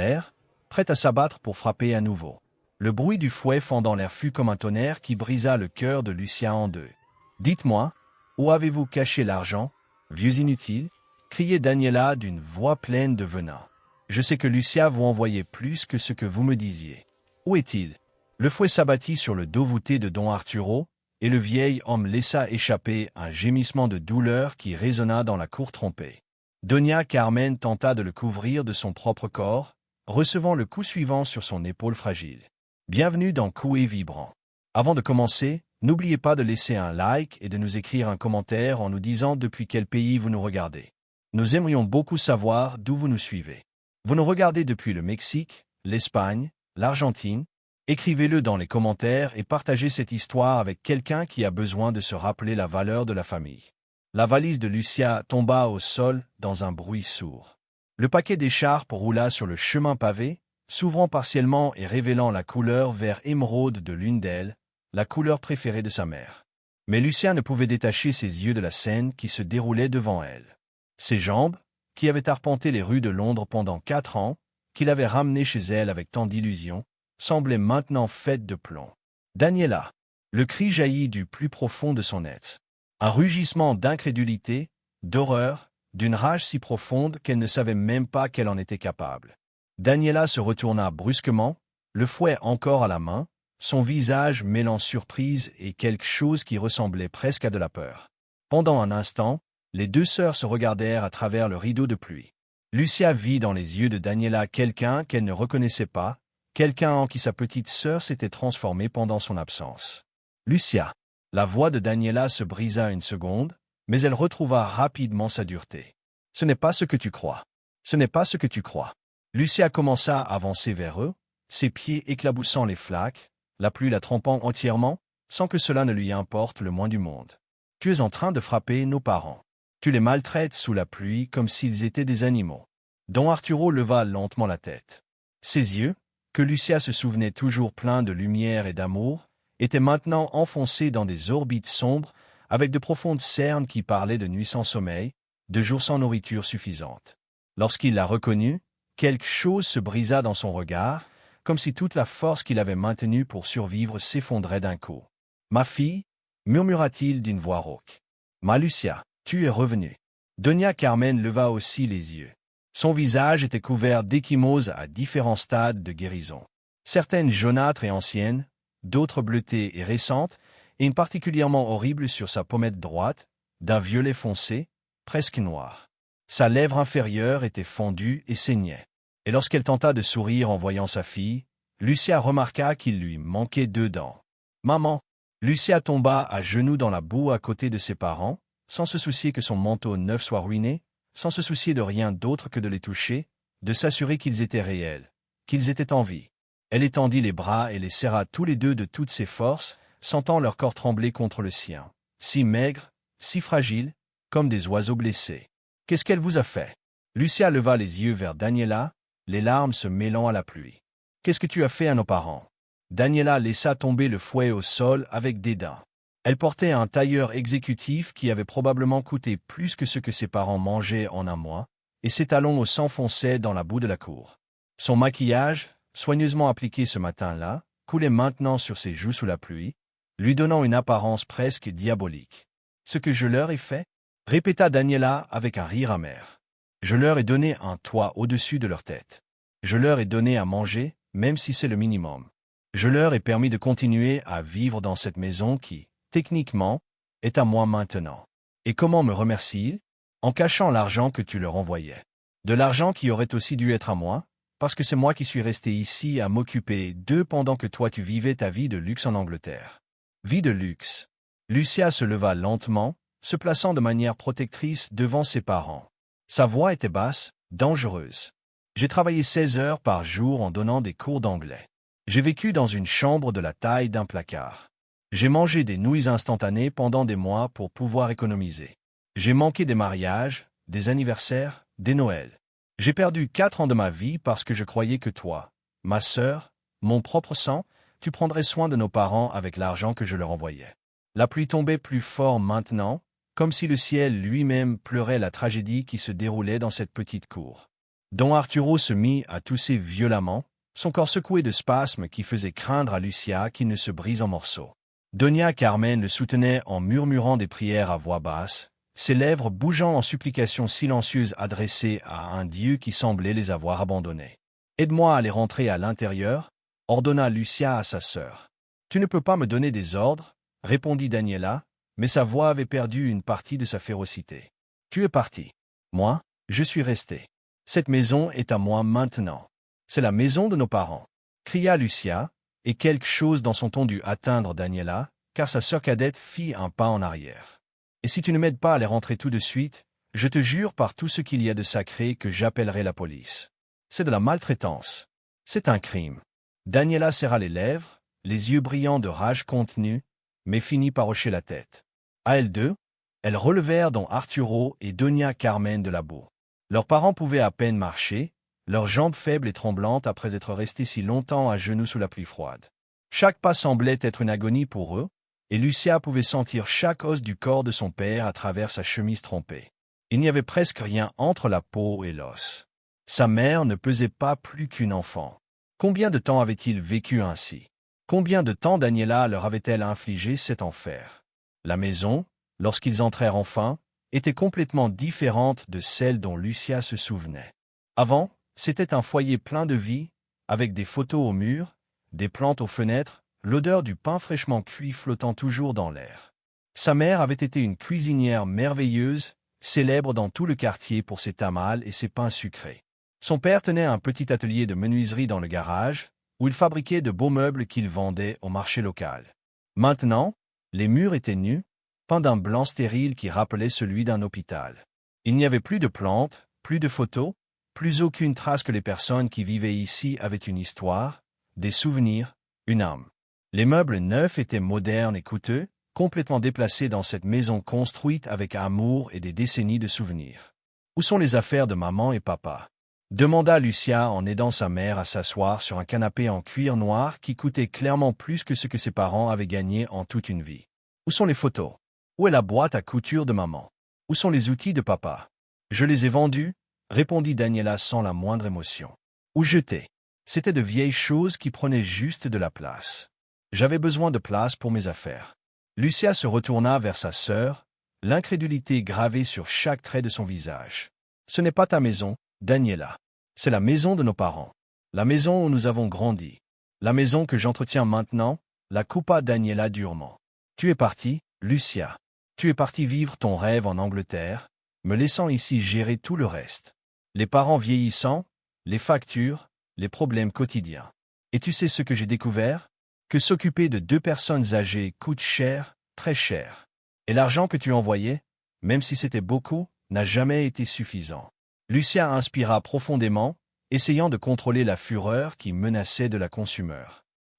l'air, prête à s'abattre pour frapper à nouveau. Le bruit du fouet fendant l'air fut comme un tonnerre qui brisa le cœur de Lucia en deux. « Dites-moi, où avez-vous caché l'argent, vieux inutile ?» criait Daniela d'une voix pleine de venin. « Je sais que Lucia vous envoyait plus que ce que vous me disiez. Où est-il ?» Le fouet s'abattit sur le dos voûté de Don Arturo, et le vieil homme laissa échapper un gémissement de douleur qui résonna dans la cour trompée. Doña Carmen tenta de le couvrir de son propre corps, recevant le coup suivant sur son épaule fragile. Bienvenue dans Coué Vibrant. Avant de commencer, n'oubliez pas de laisser un like et de nous écrire un commentaire en nous disant depuis quel pays vous nous regardez. Nous aimerions beaucoup savoir d'où vous nous suivez. Vous nous regardez depuis le Mexique, l'Espagne, l'Argentine? Écrivez-le dans les commentaires et partagez cette histoire avec quelqu'un qui a besoin de se rappeler la valeur de la famille. La valise de Lucia tomba au sol dans un bruit sourd. Le paquet d'écharpes roula sur le chemin pavé, s'ouvrant partiellement et révélant la couleur vert émeraude de l'une d'elles, la couleur préférée de sa mère. Mais Lucia ne pouvait détacher ses yeux de la scène qui se déroulait devant elle. Ses jambes, qui avaient arpenté les rues de Londres pendant 4 ans, qu'il avait ramenées chez elle avec tant d'illusions, semblaient maintenant faites de plomb. « Daniela !» Le cri jaillit du plus profond de son être. Un rugissement d'incrédulité, d'horreur, d'une rage si profonde qu'elle ne savait même pas qu'elle en était capable. Daniela se retourna brusquement, le fouet encore à la main, son visage mêlant surprise et quelque chose qui ressemblait presque à de la peur. Pendant un instant, les deux sœurs se regardèrent à travers le rideau de pluie. Lucia vit dans les yeux de Daniela quelqu'un qu'elle ne reconnaissait pas, quelqu'un en qui sa petite sœur s'était transformée pendant son absence. « Lucia !» La voix de Daniela se brisa une seconde, mais elle retrouva rapidement sa dureté. « Ce n'est pas ce que tu crois. Ce n'est pas ce que tu crois. » Lucia commença à avancer vers eux, ses pieds éclaboussant les flaques, la pluie la trempant entièrement, sans que cela ne lui importe le moins du monde. « Tu es en train de frapper nos parents. Tu les maltraites sous la pluie comme s'ils étaient des animaux. » Don Arturo leva lentement la tête. Ses yeux, que Lucia se souvenait toujours pleins de lumière et d'amour, étaient maintenant enfoncés dans des orbites sombres, avec de profondes cernes qui parlaient de nuits sans sommeil, de jours sans nourriture suffisante. Lorsqu'il la reconnut, quelque chose se brisa dans son regard, comme si toute la force qu'il avait maintenue pour survivre s'effondrait d'un coup. « Ma fille » murmura-t-il d'une voix rauque. « Ma Lucia, tu es revenue. » Doña Carmen leva aussi les yeux. Son visage était couvert d'échymoses à différents stades de guérison. Certaines jaunâtres et anciennes, d'autres bleutées et récentes, et une particulièrement horrible sur sa pommette droite, d'un violet foncé, presque noir. Sa lèvre inférieure était fendue et saignait. Et lorsqu'elle tenta de sourire en voyant sa fille, Lucia remarqua qu'il lui manquait 2 dents. « Maman !» Lucia tomba à genoux dans la boue à côté de ses parents, sans se soucier que son manteau neuf soit ruiné, sans se soucier de rien d'autre que de les toucher, de s'assurer qu'ils étaient réels, qu'ils étaient en vie. Elle étendit les bras et les serra tous les deux de toutes ses forces, sentant leur corps trembler contre le sien, si maigres, si fragiles, comme des oiseaux blessés. « Qu'est-ce qu'elle vous a fait ?» Lucia leva les yeux vers Daniela, les larmes se mêlant à la pluie. « Qu'est-ce que tu as fait à nos parents ?» Daniela laissa tomber le fouet au sol avec dédain. Elle portait un tailleur exécutif qui avait probablement coûté plus que ce que ses parents mangeaient en un mois, et ses talons s'enfonçaient dans la boue de la cour. Son maquillage, soigneusement appliqué ce matin-là, coulait maintenant sur ses joues sous la pluie, lui donnant une apparence presque diabolique. « Ce que je leur ai fait ?» répéta Daniela avec un rire amer. « Je leur ai donné un toit au-dessus de leur tête. Je leur ai donné à manger, même si c'est le minimum. Je leur ai permis de continuer à vivre dans cette maison qui, techniquement, est à moi maintenant. Et comment me remercient-ils? En cachant l'argent que tu leur envoyais. De l'argent qui aurait aussi dû être à moi, parce que c'est moi qui suis resté ici à m'occuper d'eux pendant que toi tu vivais ta vie de luxe en Angleterre. Vie de luxe. » Lucia se leva lentement, se plaçant de manière protectrice devant ses parents. Sa voix était basse, dangereuse. « J'ai travaillé 16 heures par jour en donnant des cours d'anglais. J'ai vécu dans une chambre de la taille d'un placard. J'ai mangé des nouilles instantanées pendant des mois pour pouvoir économiser. J'ai manqué des mariages, des anniversaires, des Noëls. J'ai perdu 4 ans de ma vie parce que je croyais que toi, ma sœur, mon propre sang, tu prendrais soin de nos parents avec l'argent que je leur envoyais. » La pluie tombait plus fort maintenant, comme si le ciel lui-même pleurait la tragédie qui se déroulait dans cette petite cour. Don Arturo se mit à tousser violemment, son corps secoué de spasmes qui faisaient craindre à Lucia qu'il ne se brise en morceaux. Doña Carmen le soutenait en murmurant des prières à voix basse, ses lèvres bougeant en supplications silencieuses adressées à un Dieu qui semblait les avoir abandonnés. « Aide-moi à les rentrer à l'intérieur » ordonna Lucia à sa sœur. « Tu ne peux pas me donner des ordres » répondit Daniela, mais sa voix avait perdu une partie de sa férocité. « Tu es parti. Moi, je suis resté. Cette maison est à moi maintenant. C'est la maison de nos parents. » cria Lucia, et quelque chose dans son ton dut atteindre Daniela, car sa sœur cadette fit un pas en arrière. « Et si tu ne m'aides pas à les rentrer tout de suite, je te jure par tout ce qu'il y a de sacré que j'appellerai la police. C'est de la maltraitance. C'est un crime. » Daniela serra les lèvres, les yeux brillants de rage contenue, mais finit par hocher la tête. À elles deux, elles relevèrent Don Arturo et Doña Carmen de la boue. Leurs parents pouvaient à peine marcher, leurs jambes faibles et tremblantes après être restés si longtemps à genoux sous la pluie froide. Chaque pas semblait être une agonie pour eux, et Lucia pouvait sentir chaque os du corps de son père à travers sa chemise trempée. Il n'y avait presque rien entre la peau et l'os. Sa mère ne pesait pas plus qu'une enfant. Combien de temps avait-il vécu ainsi? Combien de temps Daniela leur avait-elle infligé cet enfer? La maison, lorsqu'ils entrèrent enfin, était complètement différente de celle dont Lucia se souvenait. Avant, c'était un foyer plein de vie, avec des photos aux murs, des plantes aux fenêtres, l'odeur du pain fraîchement cuit flottant toujours dans l'air. Sa mère avait été une cuisinière merveilleuse, célèbre dans tout le quartier pour ses tamales et ses pains sucrés. Son père tenait un petit atelier de menuiserie dans le garage, où il fabriquait de beaux meubles qu'il vendait au marché local. Maintenant, les murs étaient nus, peints d'un blanc stérile qui rappelait celui d'un hôpital. Il n'y avait plus de plantes, plus de photos, plus aucune trace que les personnes qui vivaient ici avaient une histoire, des souvenirs, une âme. Les meubles neufs étaient modernes et coûteux, complètement déplacés dans cette maison construite avec amour et des décennies de souvenirs. Où sont les affaires de maman et papa? Demanda Lucia en aidant sa mère à s'asseoir sur un canapé en cuir noir qui coûtait clairement plus que ce que ses parents avaient gagné en toute une vie. Où sont les photos? Où est la boîte à couture de maman? Où sont les outils de papa? Je les ai vendus, répondit Daniela sans la moindre émotion. Où jeter? C'étaient de vieilles choses qui prenaient juste de la place. J'avais besoin de place pour mes affaires. Lucia se retourna vers sa sœur, l'incrédulité gravée sur chaque trait de son visage. Ce n'est pas ta maison, Daniela. C'est la maison de nos parents. La maison où nous avons grandi. La maison que j'entretiens maintenant, la coupa Daniela durement. Tu es partie, Lucia. Tu es partie vivre ton rêve en Angleterre, me laissant ici gérer tout le reste. Les parents vieillissants, les factures, les problèmes quotidiens. Et tu sais ce que j'ai découvert? Que s'occuper de deux personnes âgées coûte cher, très cher. Et l'argent que tu envoyais, même si c'était beaucoup, n'a jamais été suffisant. Lucia inspira profondément, essayant de contrôler la fureur qui menaçait de la consumer.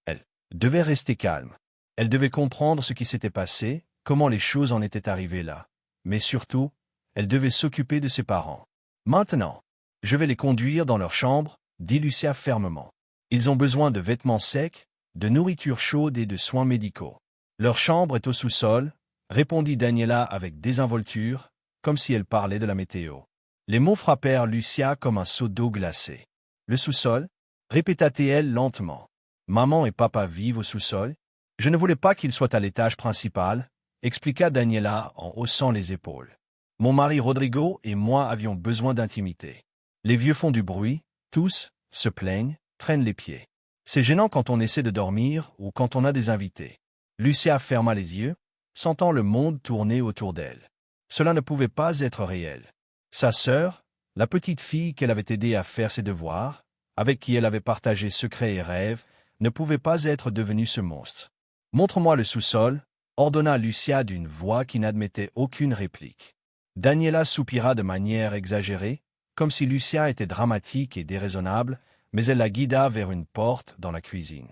Elle devait rester calme. Elle devait comprendre ce qui s'était passé, comment les choses en étaient arrivées là. Mais surtout, elle devait s'occuper de ses parents. Maintenant, je vais les conduire dans leur chambre, dit Lucia fermement. Ils ont besoin de vêtements secs, de nourriture chaude et de soins médicaux. Leur chambre est au sous-sol, répondit Daniela avec désinvolture, comme si elle parlait de la météo. Les mots frappèrent Lucia comme un seau d'eau glacée. Le sous-sol? Répéta-t-elle lentement. Maman et papa vivent au sous-sol? Je ne voulais pas qu'ils soient à l'étage principal, expliqua Daniela en haussant les épaules. Mon mari Rodrigo et moi avions besoin d'intimité. Les vieux font du bruit, tous, se plaignent, traînent les pieds. C'est gênant quand on essaie de dormir ou quand on a des invités. Lucia ferma les yeux, sentant le monde tourner autour d'elle. Cela ne pouvait pas être réel. Sa sœur, la petite fille qu'elle avait aidée à faire ses devoirs, avec qui elle avait partagé secrets et rêves, ne pouvait pas être devenue ce monstre. « Montre-moi le sous-sol » ordonna Lucia d'une voix qui n'admettait aucune réplique. Daniela soupira de manière exagérée, comme si Lucia était dramatique et déraisonnable, mais elle la guida vers une porte dans la cuisine.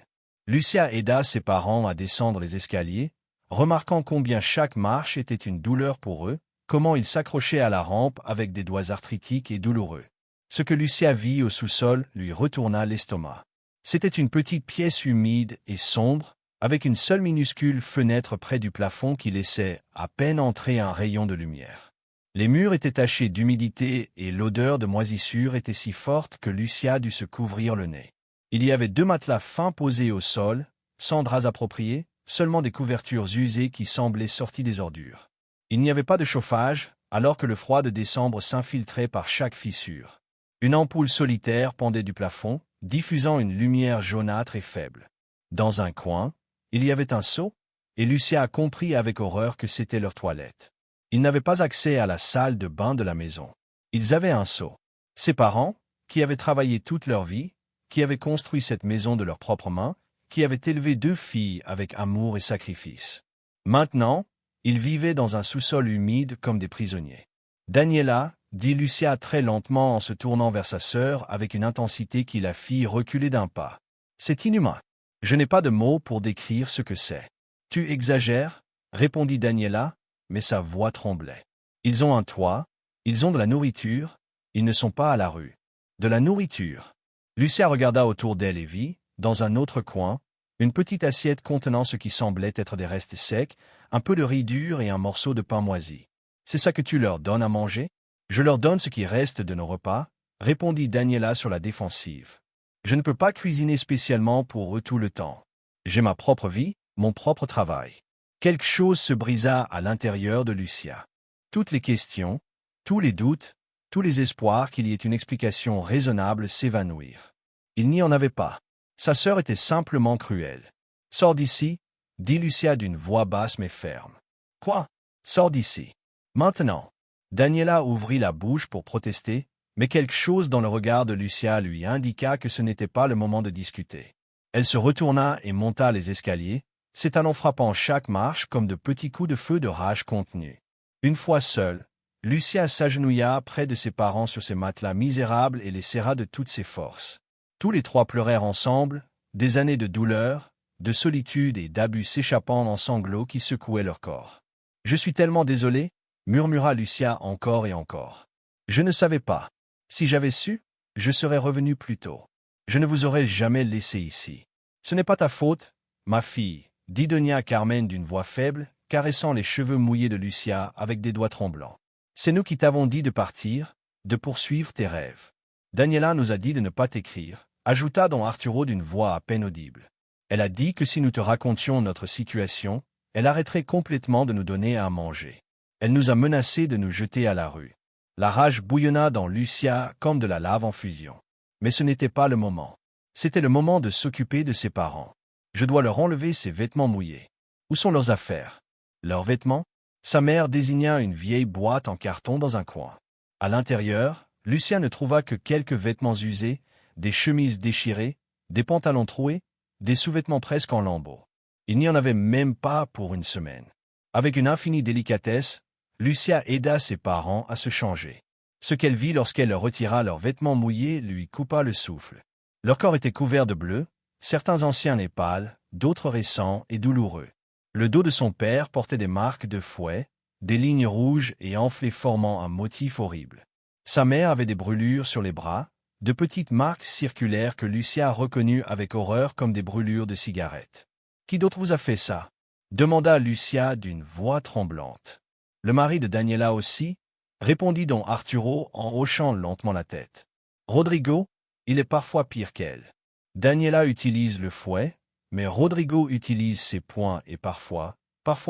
Lucia aida ses parents à descendre les escaliers, remarquant combien chaque marche était une douleur pour eux, comment ils s'accrochaient à la rampe avec des doigts arthritiques et douloureux. Ce que Lucia vit au sous-sol lui retourna l'estomac. C'était une petite pièce humide et sombre, avec une seule minuscule fenêtre près du plafond qui laissait à peine entrer un rayon de lumière. Les murs étaient tachés d'humidité et l'odeur de moisissure était si forte que Lucia dut se couvrir le nez. Il y avait 2 matelas fins posés au sol, sans draps appropriés, seulement des couvertures usées qui semblaient sorties des ordures. Il n'y avait pas de chauffage, alors que le froid de décembre s'infiltrait par chaque fissure. Une ampoule solitaire pendait du plafond, diffusant une lumière jaunâtre et faible. Dans un coin, il y avait un seau, et Lucia a compris avec horreur que c'était leur toilette. Ils n'avaient pas accès à la salle de bain de la maison. Ils avaient un seau. Ses parents, qui avaient travaillé toute leur vie, qui avaient construit cette maison de leurs propres mains, qui avaient élevé 2 filles avec amour et sacrifice. Maintenant, ils vivaient dans un sous-sol humide comme des prisonniers. Daniela, dit Lucia très lentement en se tournant vers sa sœur avec une intensité qui la fit reculer d'un pas. C'est inhumain. Je n'ai pas de mots pour décrire ce que c'est. Tu exagères, répondit Daniela, mais sa voix tremblait. Ils ont un toit, ils ont de la nourriture, ils ne sont pas à la rue. De la nourriture. Lucia regarda autour d'elle et vit, dans un autre coin, une petite assiette contenant ce qui semblait être des restes secs, un peu de riz dur et un morceau de pain moisi. C'est ça que tu leur donnes à manger? Je leur donne ce qui reste de nos repas, répondit Daniela sur la défensive. Je ne peux pas cuisiner spécialement pour eux tout le temps. J'ai ma propre vie, mon propre travail. Quelque chose se brisa à l'intérieur de Lucia. Toutes les questions, tous les doutes, tous les espoirs qu'il y ait une explication raisonnable s'évanouirent. Il n'y en avait pas. Sa sœur était simplement cruelle. « Sors d'ici » dit Lucia d'une voix basse mais ferme. « Quoi? Sors d'ici. Maintenant. » Daniela ouvrit la bouche pour protester, mais quelque chose dans le regard de Lucia lui indiqua que ce n'était pas le moment de discuter. Elle se retourna et monta les escaliers, s'étalant frappant chaque marche comme de petits coups de feu de rage contenus. Une fois seule, Lucia s'agenouilla près de ses parents sur ces matelas misérables et les serra de toutes ses forces. Tous les 3 pleurèrent ensemble, des années de douleur, de solitude et d'abus s'échappant en sanglots qui secouaient leur corps. « Je suis tellement désolée, » murmura Lucia encore et encore. « Je ne savais pas. Si j'avais su, je serais revenue plus tôt. Je ne vous aurais jamais laissé ici. Ce n'est pas ta faute, ma fille, dit Doña Carmen d'une voix faible, caressant les cheveux mouillés de Lucia avec des doigts tremblants. C'est nous qui t'avons dit de partir, de poursuivre tes rêves. Daniela nous a dit de ne pas t'écrire, ajouta don Arturo d'une voix à peine audible. Elle a dit que si nous te racontions notre situation, elle arrêterait complètement de nous donner à manger. Elle nous a menacé de nous jeter à la rue. La rage bouillonna dans Lucia comme de la lave en fusion. Mais ce n'était pas le moment. C'était le moment de s'occuper de ses parents. Je dois leur enlever ces vêtements mouillés. Où sont leurs affaires? Leurs vêtements? Sa mère désigna une vieille boîte en carton dans un coin. À l'intérieur, Lucia ne trouva que quelques vêtements usés, des chemises déchirées, des pantalons troués, des sous-vêtements presque en lambeaux. Il n'y en avait même pas pour une semaine. Avec une infinie délicatesse, Lucia aida ses parents à se changer. Ce qu'elle vit lorsqu'elle leur retira leurs vêtements mouillés lui coupa le souffle. Leur corps était couvert de bleu, certains anciens et pâles, d'autres récents et douloureux. Le dos de son père portait des marques de fouet, des lignes rouges et enflées formant un motif horrible. Sa mère avait des brûlures sur les bras, de petites marques circulaires que Lucia reconnut avec horreur comme des brûlures de cigarettes. « Qui d'autre vous a fait ça ?» demanda Lucia d'une voix tremblante. « Le mari de Daniela aussi ?» répondit don Arturo en hochant lentement la tête. « Rodrigo, il est parfois pire qu'elle. Daniela utilise le fouet, mais Rodrigo utilise ses poings et parfois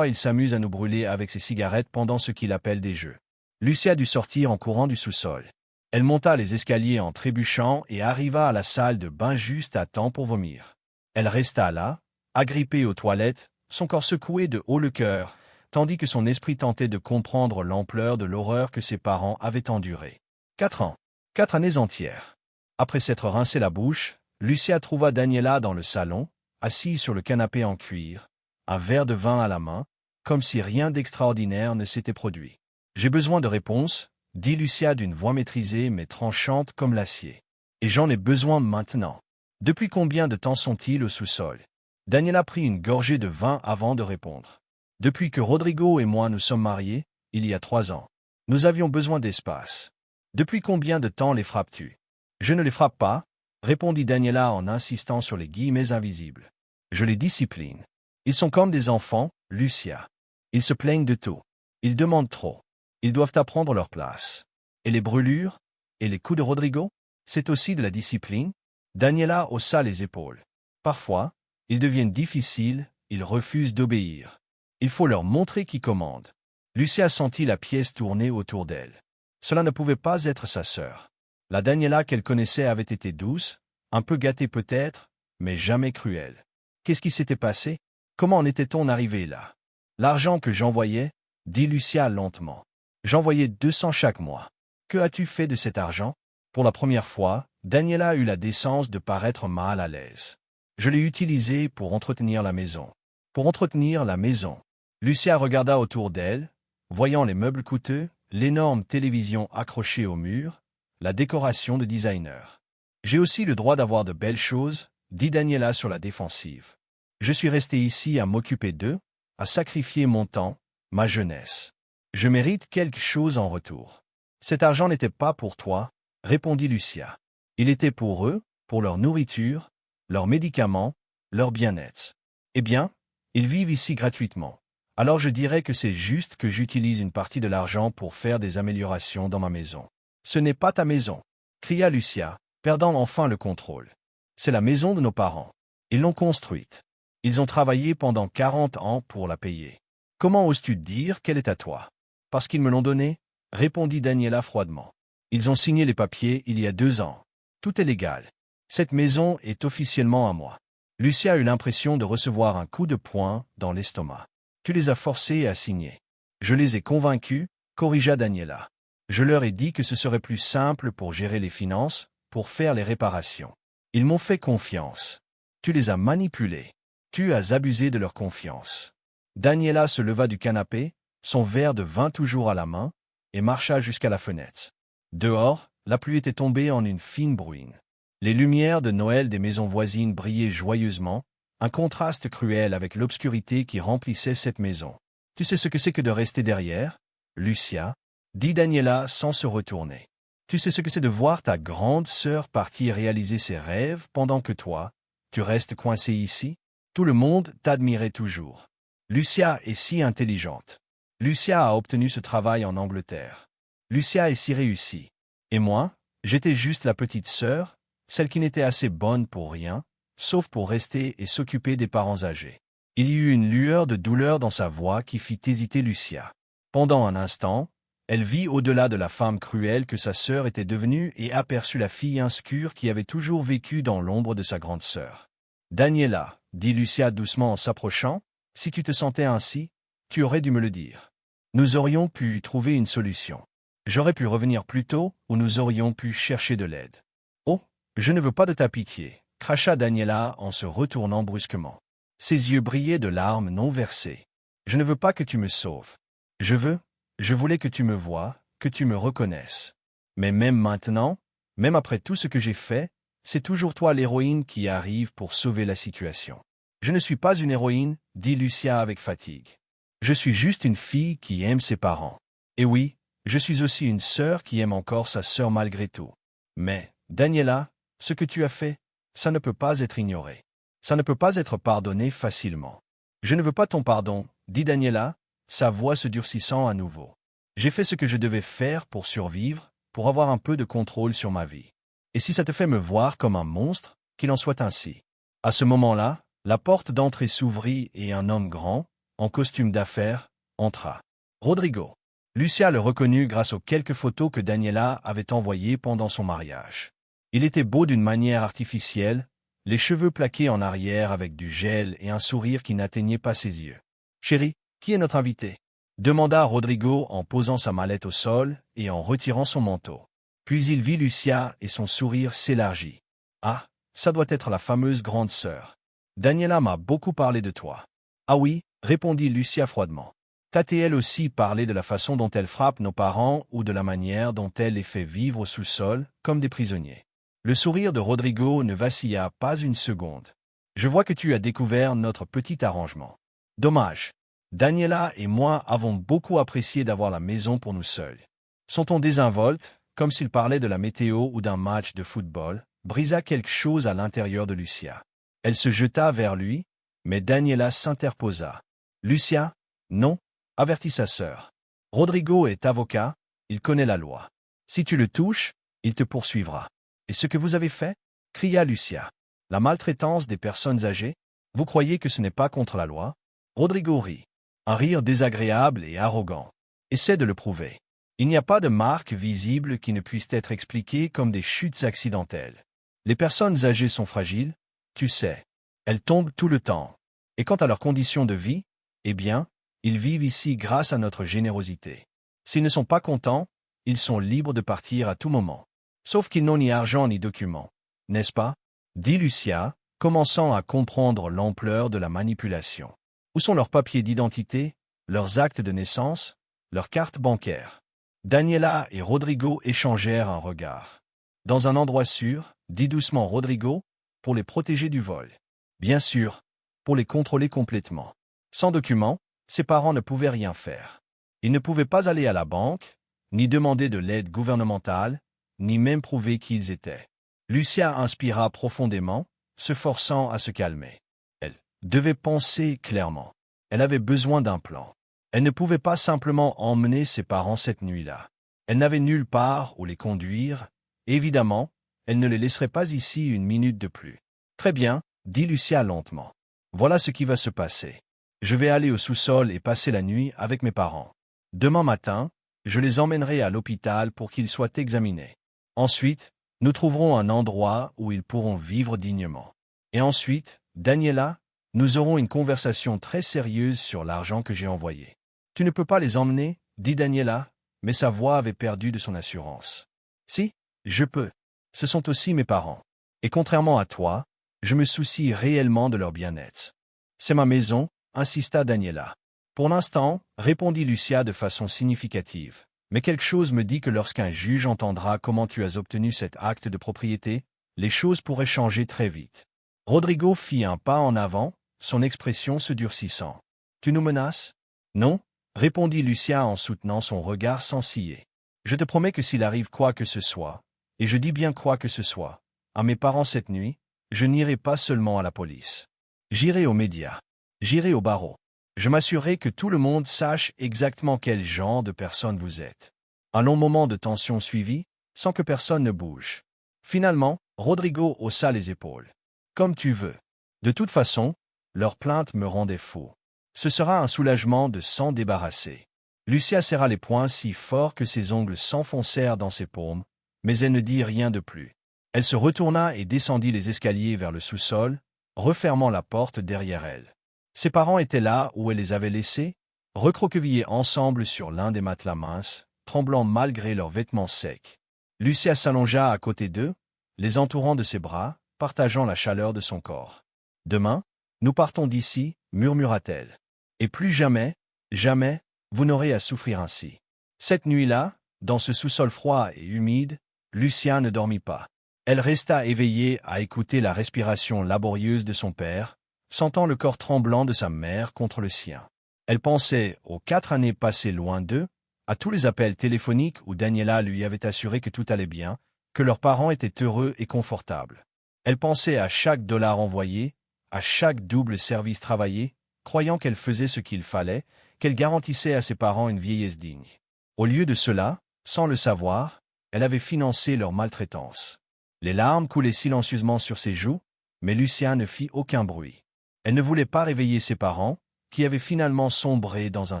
il s'amuse à nous brûler avec ses cigarettes pendant ce qu'il appelle des jeux. » Lucia dut sortir en courant du sous-sol. Elle monta les escaliers en trébuchant et arriva à la salle de bain juste à temps pour vomir. Elle resta là, agrippée aux toilettes, son corps secoué de haut le cœur, tandis que son esprit tentait de comprendre l'ampleur de l'horreur que ses parents avaient endurée. 4 ans. 4 années entières. Après s'être rincé la bouche, Lucia trouva Daniela dans le salon, assise sur le canapé en cuir, un verre de vin à la main, comme si rien d'extraordinaire ne s'était produit. « J'ai besoin de réponses, » dit Lucia d'une voix maîtrisée mais tranchante comme l'acier. « Et j'en ai besoin maintenant. Depuis combien de temps sont-ils au sous-sol ?» Daniela prit une gorgée de vin avant de répondre. « Depuis que Rodrigo et moi nous sommes mariés, il y a 3 ans. Nous avions besoin d'espace. Depuis combien de temps les frappes-tu ?»« Je ne les frappe pas, » répondit Daniela en insistant sur les guillemets invisibles. « Je les discipline. Ils sont comme des enfants, Lucia. Ils se plaignent de tout. Ils demandent trop. Ils doivent apprendre leur place. Et les brûlures? Et les coups de Rodrigo? C'est aussi de la discipline? Daniela haussa les épaules. Parfois, ils deviennent difficiles, ils refusent d'obéir. Il faut leur montrer qui commande. Lucia sentit la pièce tourner autour d'elle. Cela ne pouvait pas être sa sœur. La Daniela qu'elle connaissait avait été douce, un peu gâtée peut-être, mais jamais cruelle. Qu'est-ce qui s'était passé? Comment en était-on arrivé là? L'argent que j'envoyais, dit Lucia lentement. J'envoyais 200 chaque mois. Que as-tu fait de cet argent? Pour la première fois, Daniela eut la décence de paraître mal à l'aise. Je l'ai utilisé pour entretenir la maison. Pour entretenir la maison. Lucia regarda autour d'elle, voyant les meubles coûteux, l'énorme télévision accrochée au mur, la décoration de designer. J'ai aussi le droit d'avoir de belles choses, dit Daniela sur la défensive. Je suis resté ici à m'occuper d'eux, à sacrifier mon temps, ma jeunesse. Je mérite quelque chose en retour. Cet argent n'était pas pour toi, répondit Lucia. Il était pour eux, pour leur nourriture, leurs médicaments, leur bien-être. Eh bien, ils vivent ici gratuitement. Alors je dirais que c'est juste que j'utilise une partie de l'argent pour faire des améliorations dans ma maison. Ce n'est pas ta maison, cria Lucia, perdant enfin le contrôle. C'est la maison de nos parents. Ils l'ont construite. Ils ont travaillé pendant 40 ans pour la payer. Comment oses-tu dire qu'elle est à toi? Parce qu'ils me l'ont donnée, répondit Daniela froidement. Ils ont signé les papiers il y a 2 ans. Tout est légal. Cette maison est officiellement à moi. Lucia eut l'impression de recevoir un coup de poing dans l'estomac. Tu les as forcés à signer. Je les ai convaincus, corrigea Daniela. Je leur ai dit que ce serait plus simple pour gérer les finances, pour faire les réparations. Ils m'ont fait confiance. Tu les as manipulés. Tu as abusé de leur confiance. Daniela se leva du canapé, son verre de vin toujours à la main, et marcha jusqu'à la fenêtre. Dehors, la pluie était tombée en une fine bruine. Les lumières de Noël des maisons voisines brillaient joyeusement, un contraste cruel avec l'obscurité qui remplissait cette maison. Tu sais ce que c'est que de rester derrière, Lucia, dit Daniela sans se retourner. Tu sais ce que c'est de voir ta grande sœur partir réaliser ses rêves pendant que toi, tu restes coincé ici? Tout le monde t'admirait toujours. Lucia est si intelligente. Lucia a obtenu ce travail en Angleterre. Lucia est si réussie. Et moi, j'étais juste la petite sœur, celle qui n'était assez bonne pour rien, sauf pour rester et s'occuper des parents âgés. Il y eut une lueur de douleur dans sa voix qui fit hésiter Lucia. Pendant un instant, elle vit au-delà de la femme cruelle que sa sœur était devenue et aperçut la fille insécure qui avait toujours vécu dans l'ombre de sa grande sœur. « Daniela, » dit Lucia doucement en s'approchant, « si tu te sentais ainsi, tu aurais dû me le dire. Nous aurions pu trouver une solution. J'aurais pu revenir plus tôt ou nous aurions pu chercher de l'aide. » « Oh, je ne veux pas de ta pitié, » cracha Daniela en se retournant brusquement. Ses yeux brillaient de larmes non versées. « Je ne veux pas que tu me sauves. Je voulais que tu me voies, que tu me reconnaisses. Mais même maintenant, même après tout ce que j'ai fait, c'est toujours toi l'héroïne qui arrive pour sauver la situation. » « Je ne suis pas une héroïne, » dit Lucia avec fatigue. « Je suis juste une fille qui aime ses parents. Et oui, je suis aussi une sœur qui aime encore sa sœur malgré tout. Mais, Daniela, ce que tu as fait, ça ne peut pas être ignoré. Ça ne peut pas être pardonné facilement. Je ne veux pas ton pardon, dit Daniela, sa voix se durcissant à nouveau. J'ai fait ce que je devais faire pour survivre, pour avoir un peu de contrôle sur ma vie. Et si ça te fait me voir comme un monstre, qu'il en soit ainsi. À ce moment-là, la porte d'entrée s'ouvrit et un homme grand, en costume d'affaires, entra. Rodrigo. Lucia le reconnut grâce aux quelques photos que Daniela avait envoyées pendant son mariage. Il était beau d'une manière artificielle, les cheveux plaqués en arrière avec du gel et un sourire qui n'atteignait pas ses yeux. « Chérie, qui est notre invité ?» demanda Rodrigo en posant sa mallette au sol et en retirant son manteau. Puis il vit Lucia et son sourire s'élargit. « Ah, ça doit être la fameuse grande sœur. Daniela m'a beaucoup parlé de toi. »« Ah oui, » répondit Lucia froidement. « T'a-t-elle aussi parlé de la façon dont elle frappe nos parents ou de la manière dont elle les fait vivre au sous-sol comme des prisonniers ?» Le sourire de Rodrigo ne vacilla pas une seconde. « Je vois que tu as découvert notre petit arrangement. Dommage. Daniela et moi avons beaucoup apprécié d'avoir la maison pour nous seuls. » Son ton désinvolte, comme s'il parlait de la météo ou d'un match de football, brisa quelque chose à l'intérieur de Lucia. Elle se jeta vers lui, mais Daniela s'interposa. « Lucia, non, » avertit sa sœur. Rodrigo est avocat, il connaît la loi. Si tu le touches, il te poursuivra. Et ce que vous avez fait? Cria Lucia. La maltraitance des personnes âgées? Vous croyez que ce n'est pas contre la loi? Rodrigo rit. Un rire désagréable et arrogant. Essaie de le prouver. Il n'y a pas de marques visibles qui ne puissent être expliquées comme des chutes accidentelles. Les personnes âgées sont fragiles, tu sais. Elles tombent tout le temps. Et quant à leurs conditions de vie, eh bien, ils vivent ici grâce à notre générosité. S'ils ne sont pas contents, ils sont libres de partir à tout moment. Sauf qu'ils n'ont ni argent ni documents. N'est-ce pas? Dit Lucia, commençant à comprendre l'ampleur de la manipulation. Où sont leurs papiers d'identité, leurs actes de naissance, leurs cartes bancaires? Daniela et Rodrigo échangèrent un regard. Dans un endroit sûr, dit doucement Rodrigo, pour les protéger du vol. Bien sûr, pour les contrôler complètement. Sans documents, ses parents ne pouvaient rien faire. Ils ne pouvaient pas aller à la banque, ni demander de l'aide gouvernementale, ni même prouver qui ils étaient. Lucia inspira profondément, se forçant à se calmer. Elle devait penser clairement. Elle avait besoin d'un plan. Elle ne pouvait pas simplement emmener ses parents cette nuit-là. Elle n'avait nulle part où les conduire. Évidemment, elle ne les laisserait pas ici une minute de plus. Très bien, dit Lucia lentement. Voilà ce qui va se passer. Je vais aller au sous-sol et passer la nuit avec mes parents. Demain matin, je les emmènerai à l'hôpital pour qu'ils soient examinés. Ensuite, nous trouverons un endroit où ils pourront vivre dignement. Et ensuite, Daniela, nous aurons une conversation très sérieuse sur l'argent que j'ai envoyé. Tu ne peux pas les emmener, dit Daniela, mais sa voix avait perdu de son assurance. Si, je peux. Ce sont aussi mes parents. Et contrairement à toi, je me soucie réellement de leur bien-être. C'est ma maison, insista Daniela. Pour l'instant, répondit Lucia de façon significative. Mais quelque chose me dit que lorsqu'un juge entendra comment tu as obtenu cet acte de propriété, les choses pourraient changer très vite. Rodrigo fit un pas en avant, son expression se durcissant. Tu nous menaces? Non, répondit Lucia en soutenant son regard sans ciller. Je te promets que s'il arrive quoi que ce soit, et je dis bien quoi que ce soit, à mes parents cette nuit, je n'irai pas seulement à la police. J'irai aux médias. J'irai au barreau. Je m'assurerai que tout le monde sache exactement quel genre de personne vous êtes. Un long moment de tension suivit, sans que personne ne bouge. Finalement, Rodrigo haussa les épaules. Comme tu veux. De toute façon, leur plainte me rendait fou. Ce sera un soulagement de s'en débarrasser. Lucia serra les poings si fort que ses ongles s'enfoncèrent dans ses paumes, mais elle ne dit rien de plus. Elle se retourna et descendit les escaliers vers le sous-sol, refermant la porte derrière elle. Ses parents étaient là où elle les avait laissés, recroquevillés ensemble sur l'un des matelas minces, tremblant malgré leurs vêtements secs. Lucia s'allongea à côté d'eux, les entourant de ses bras, partageant la chaleur de son corps. « Demain, nous partons d'ici, murmura-t-elle. Et plus jamais, jamais, vous n'aurez à souffrir ainsi. » Cette nuit-là, dans ce sous-sol froid et humide, Lucia ne dormit pas. Elle resta éveillée à écouter la respiration laborieuse de son père, sentant le corps tremblant de sa mère contre le sien. Elle pensait aux 4 années passées loin d'eux, à tous les appels téléphoniques où Daniela lui avait assuré que tout allait bien, que leurs parents étaient heureux et confortables. Elle pensait à chaque dollar envoyé, à chaque double service travaillé, croyant qu'elle faisait ce qu'il fallait, qu'elle garantissait à ses parents une vieillesse digne. Au lieu de cela, sans le savoir, elle avait financé leur maltraitance. Les larmes coulaient silencieusement sur ses joues, mais Lucia ne fit aucun bruit. Elle ne voulait pas réveiller ses parents, qui avaient finalement sombré dans un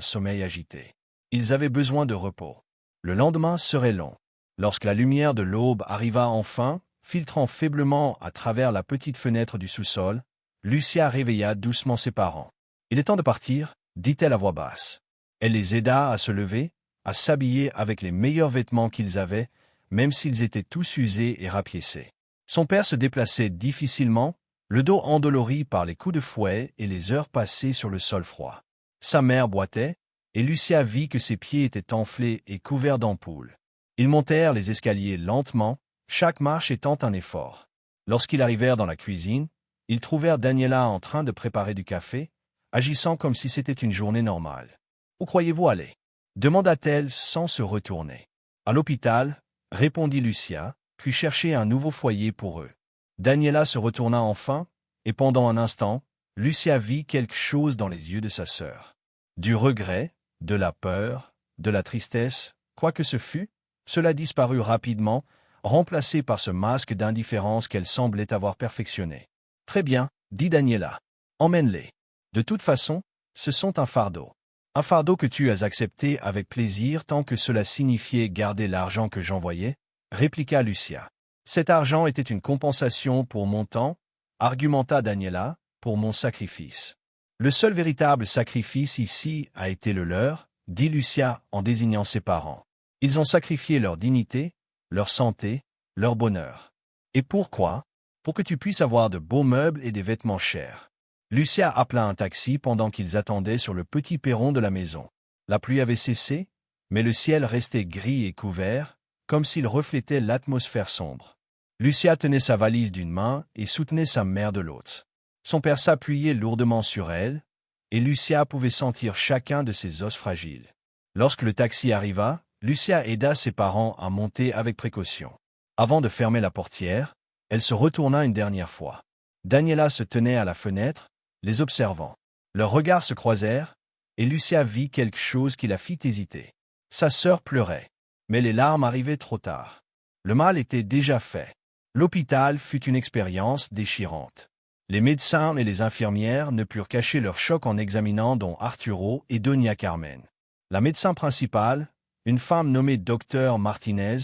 sommeil agité. Ils avaient besoin de repos. Le lendemain serait long. Lorsque la lumière de l'aube arriva enfin, filtrant faiblement à travers la petite fenêtre du sous-sol, Lucia réveilla doucement ses parents. « Il est temps de partir, » dit-elle à voix basse. Elle les aida à se lever, à s'habiller avec les meilleurs vêtements qu'ils avaient, même s'ils étaient tous usés et rapiécés. Son père se déplaçait difficilement, le dos endolori par les coups de fouet et les heures passées sur le sol froid. Sa mère boitait, et Lucia vit que ses pieds étaient enflés et couverts d'ampoules. Ils montèrent les escaliers lentement, chaque marche étant un effort. Lorsqu'ils arrivèrent dans la cuisine, ils trouvèrent Daniela en train de préparer du café, agissant comme si c'était une journée normale. « Où croyez-vous aller » demanda-t-elle sans se retourner. « À l'hôpital » répondit Lucia, puis chercher un nouveau foyer pour eux. Daniela se retourna enfin, et pendant un instant, Lucia vit quelque chose dans les yeux de sa sœur. Du regret, de la peur, de la tristesse, quoi que ce fût, cela disparut rapidement, remplacé par ce masque d'indifférence qu'elle semblait avoir perfectionné. « Très bien, dit Daniela. Emmène-les. De toute façon, ce sont un fardeau. Un fardeau que tu as accepté avec plaisir tant que cela signifiait garder l'argent que j'envoyais, répliqua Lucia. Cet argent était une compensation pour mon temps, argumenta Daniela, pour mon sacrifice. Le seul véritable sacrifice ici a été le leur, dit Lucia en désignant ses parents. Ils ont sacrifié leur dignité, leur santé, leur bonheur. Et pourquoi? Pour que tu puisses avoir de beaux meubles et des vêtements chers. Lucia appela un taxi pendant qu'ils attendaient sur le petit perron de la maison. La pluie avait cessé, mais le ciel restait gris et couvert, comme s'il reflétait l'atmosphère sombre. Lucia tenait sa valise d'une main et soutenait sa mère de l'autre. Son père s'appuyait lourdement sur elle, et Lucia pouvait sentir chacun de ses os fragiles. Lorsque le taxi arriva, Lucia aida ses parents à monter avec précaution. Avant de fermer la portière, elle se retourna une dernière fois. Daniela se tenait à la fenêtre, les observant. Leurs regards se croisèrent, et Lucia vit quelque chose qui la fit hésiter. Sa sœur pleurait, mais les larmes arrivaient trop tard. Le mal était déjà fait. L'hôpital fut une expérience déchirante. Les médecins et les infirmières ne purent cacher leur choc en examinant don Arturo et Doña Carmen. La médecin principale, une femme nommée Docteur Martinez,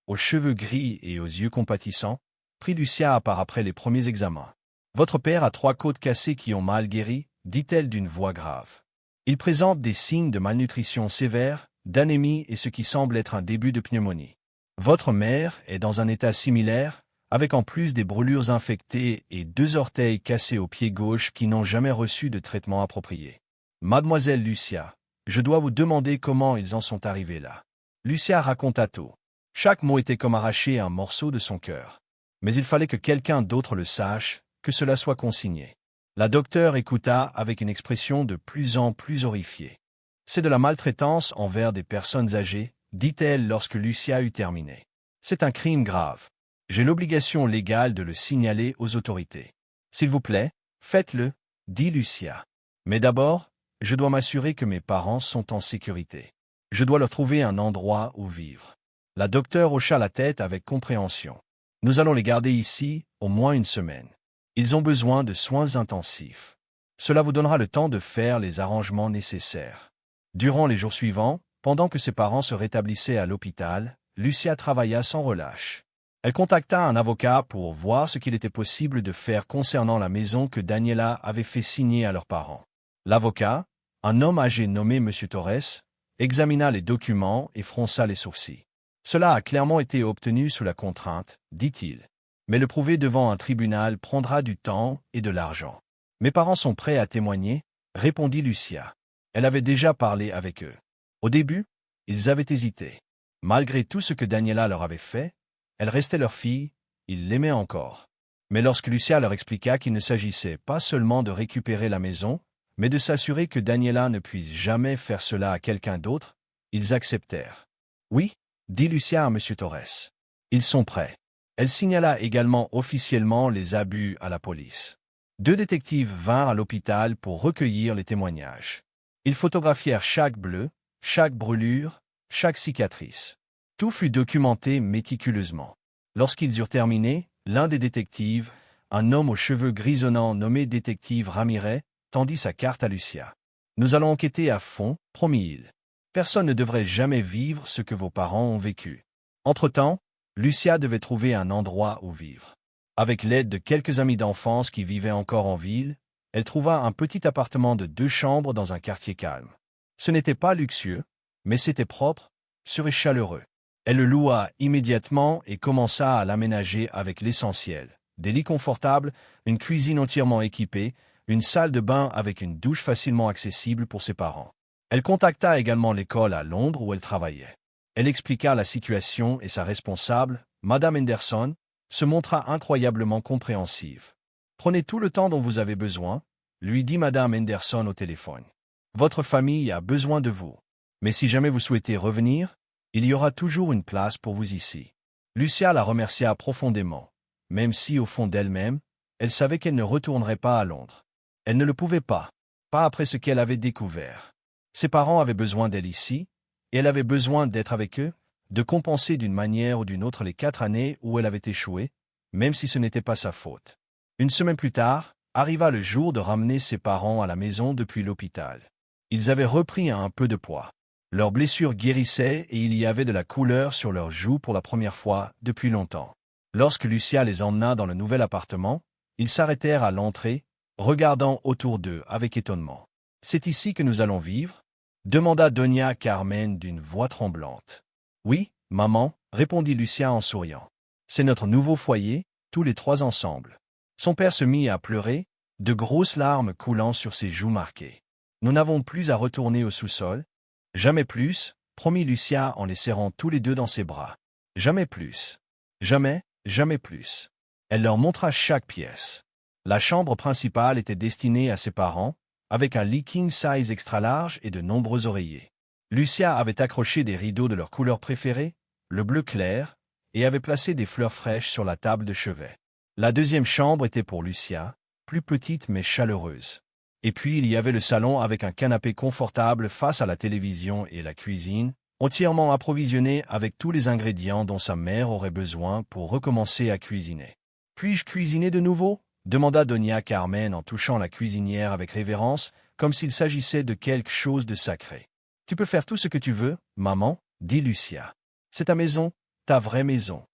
aux cheveux gris et aux yeux compatissants, prit Lucia à part après les premiers examens. « Votre père a 3 côtes cassées qui ont mal guéri, dit-elle d'une voix grave. Il présente des signes de malnutrition sévère, d'anémie et ce qui semble être un début de pneumonie. Votre mère est dans un état similaire, avec en plus des brûlures infectées et 2 orteils cassés au pied gauche qui n'ont jamais reçu de traitement approprié. Mademoiselle Lucia, je dois vous demander comment ils en sont arrivés là. » Lucia raconta tout. Chaque mot était comme arraché un morceau de son cœur. Mais il fallait que quelqu'un d'autre le sache, que cela soit consigné. La docteure écouta avec une expression de plus en plus horrifiée. « C'est de la maltraitance envers des personnes âgées, dit-elle lorsque Lucia eut terminé. C'est un crime grave. J'ai l'obligation légale de le signaler aux autorités. S'il vous plaît, faites-le, dit Lucia. Mais d'abord, je dois m'assurer que mes parents sont en sécurité. Je dois leur trouver un endroit où vivre. » La docteure hocha la tête avec compréhension. « Nous allons les garder ici, au moins une semaine. Ils ont besoin de soins intensifs. Cela vous donnera le temps de faire les arrangements nécessaires. » Durant les jours suivants, pendant que ses parents se rétablissaient à l'hôpital, Lucia travailla sans relâche. Elle contacta un avocat pour voir ce qu'il était possible de faire concernant la maison que Daniela avait fait signer à leurs parents. L'avocat, un homme âgé nommé M. Torres, examina les documents et fronça les sourcils. « Cela a clairement été obtenu sous la contrainte, dit-il. Mais le prouver devant un tribunal prendra du temps et de l'argent. Mes parents sont prêts à témoigner, répondit Lucia. Elle avait déjà parlé avec eux. Au début, ils avaient hésité. Malgré tout ce que Daniela leur avait fait, elle restait leur fille, ils l'aimaient encore. Mais lorsque Lucia leur expliqua qu'il ne s'agissait pas seulement de récupérer la maison, mais de s'assurer que Daniela ne puisse jamais faire cela à quelqu'un d'autre, ils acceptèrent. « Oui, » dit Lucia à M. Torres. « Ils sont prêts. » Elle signala également officiellement les abus à la police. 2 détectives vinrent à l'hôpital pour recueillir les témoignages. Ils photographièrent chaque bleu, chaque brûlure, chaque cicatrice. Tout fut documenté méticuleusement. Lorsqu'ils eurent terminé, l'un des détectives, un homme aux cheveux grisonnants nommé détective Ramirez, tendit sa carte à Lucia. « Nous allons enquêter à fond, promit-il. Personne ne devrait jamais vivre ce que vos parents ont vécu. » Entre-temps, Lucia devait trouver un endroit où vivre. Avec l'aide de quelques amis d'enfance qui vivaient encore en ville, elle trouva un petit appartement de 2 chambres dans un quartier calme. Ce n'était pas luxueux, mais c'était propre, sûr et chaleureux. Elle le loua immédiatement et commença à l'aménager avec l'essentiel. Des lits confortables, une cuisine entièrement équipée, une salle de bain avec une douche facilement accessible pour ses parents. Elle contacta également l'école à Londres où elle travaillait. Elle expliqua la situation et sa responsable, Madame Henderson, se montra incroyablement compréhensive. « Prenez tout le temps dont vous avez besoin, » lui dit Madame Henderson au téléphone. « Votre famille a besoin de vous. Mais si jamais vous souhaitez revenir, il y aura toujours une place pour vous ici. » Lucia la remercia profondément, même si, au fond d'elle-même, elle savait qu'elle ne retournerait pas à Londres. Elle ne le pouvait pas après ce qu'elle avait découvert. Ses parents avaient besoin d'elle ici, et elle avait besoin d'être avec eux, de compenser d'une manière ou d'une autre les 4 années où elle avait échoué, même si ce n'était pas sa faute. Une semaine plus tard, arriva le jour de ramener ses parents à la maison depuis l'hôpital. Ils avaient repris un peu de poids. Leurs blessures guérissaient et il y avait de la couleur sur leurs joues pour la première fois depuis longtemps. Lorsque Lucia les emmena dans le nouvel appartement, ils s'arrêtèrent à l'entrée, regardant autour d'eux avec étonnement. « C'est ici que nous allons vivre ?» demanda Doña Carmen d'une voix tremblante. « Oui, maman, » répondit Lucia en souriant. « C'est notre nouveau foyer, tous les 3 ensemble. » Son père se mit à pleurer, de grosses larmes coulant sur ses joues marquées. « Nous n'avons plus à retourner au sous-sol. »« Jamais plus, » promit Lucia en les serrant tous les deux dans ses bras. « Jamais plus. Jamais, jamais plus. » Elle leur montra chaque pièce. La chambre principale était destinée à ses parents, avec un lit king size extra large et de nombreux oreillers. Lucia avait accroché des rideaux de leur couleur préférée, le bleu clair, et avait placé des fleurs fraîches sur la table de chevet. La deuxième chambre était pour Lucia, plus petite mais chaleureuse. Et puis il y avait le salon avec un canapé confortable face à la télévision et la cuisine, entièrement approvisionné avec tous les ingrédients dont sa mère aurait besoin pour recommencer à cuisiner. « Puis-je cuisiner de nouveau ?» demanda Doña Carmen en touchant la cuisinière avec révérence, comme s'il s'agissait de quelque chose de sacré. « Tu peux faire tout ce que tu veux, maman, » dit Lucia. « C'est ta maison, ta vraie maison. »